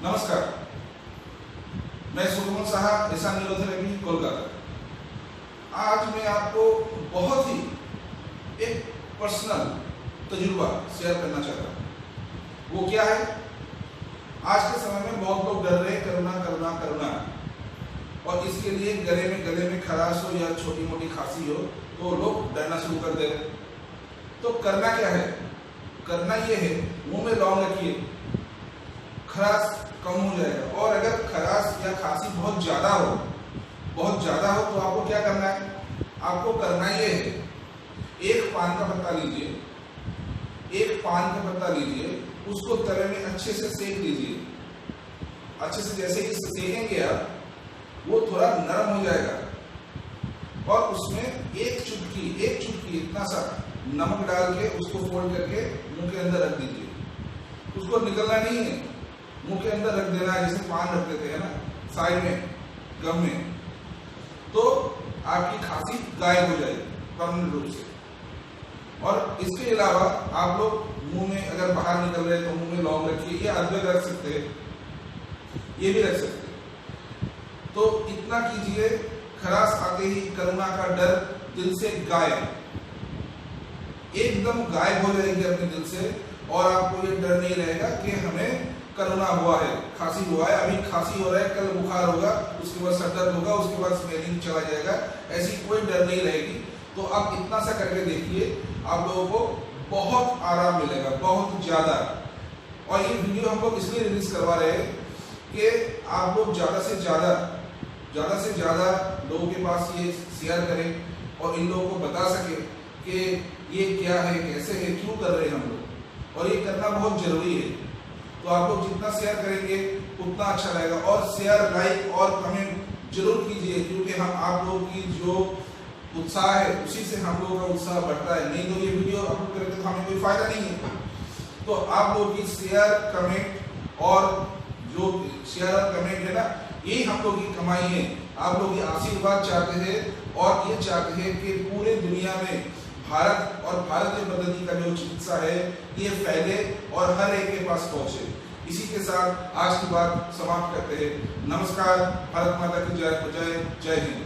नमस्कार, मैं सुगमन साहा, ऐसा न्यूरोथेरेपी, कोलकाता। आज मैं आपको बहुत ही एक पर्सनल तजुर्बा शेयर करना चाहता हूँ। वो क्या है? आज के समय में बहुत लोग डर रहे हैं कोरोना, और इसके लिए गले में खराश हो या छोटी मोटी खांसी हो तो लोग डरना शुरू कर दे रहे। तो करना क्या है? करना ये है, मुंह में लौंग रखिए, खराश कम हो जाएगा। और अगर खराश या खांसी बहुत ज्यादा हो तो आपको क्या करना है? आपको करना ये है, एक पान का पत्ता लीजिए, उसको तवे में अच्छे से सेक लीजिए। अच्छे से जैसे कि सेकेंगे आप, वो थोड़ा नरम हो जाएगा और उसमें एक चुटकी इतना सा नमक डाल के उसको फोल्ड करके मुंह के अंदर रख दीजिए। उसको निकलना नहीं है, मुंह के अंदर रख देना है, जैसे पान रख देते हैं ना साइड में गम में, तो आपकी खांसी गायब हो जाएगी परमानेंट रूप से। और इसके अलावा आप लोग मुंह में अगर बाहर निकल रहे हैं तो मुंह में लौंग रखिए, ये अदरक रख सकते हैं, ये भी रख सकते हैं। तो इतना कीजिए, खराश आते ही कोरोना का डर दिल से गायब, एकदम गायब हो जाएगी अपने दिल से। और आपको ये डर नहीं रहेगा कि हमें कोरोना हुआ है, खांसी हुआ है, अभी खांसी हो रहा है, कल बुखार होगा, उसके बाद सर दर्द होगा, उसके बाद स्मेलिंग चला जाएगा, ऐसी कोई डर नहीं रहेगी। तो आप इतना सा करके देखिए, आप लोगों को बहुत आराम मिलेगा, बहुत ज्यादा। और ये वीडियो हम लोग इसलिए रिलीज करवा रहे हैं कि आप लोग ज्यादा से ज्यादा लोगों के पास ये शेयर करें और इन लोगों को बता सके कि ये क्या है, कैसे है, क्यों कर रहे हैं हम लोग, और ये करना बहुत जरूरी है। तो आप लोग जितना शेयर करेंगे उतना अच्छा रहेगा। और शेयर, लाइक और कमेंट जरूर कीजिए, क्योंकि हम आप लोगों की जो उत्साह है उसी से हम लोगों का उत्साह बढ़ता है। नहीं तो ये वीडियो अपलोड करें तो हमें कोई फायदा नहीं है। तो आप लोगों की शेयर, कमेंट और जो शेयर और कमेंट है ना, यही हम लोग की कमाई है। आप लोग ये आशीर्वाद चाहते हैं और ये चाहते हैं कि पूरे दुनिया में भारत और भारतीय पद्धति का जो चिकित्सा है ये फैले और हर एक के पास पहुंचे। इसी के साथ आज की बात समाप्त करते हैं। नमस्कार, भारत माता की जय, जय हिंद।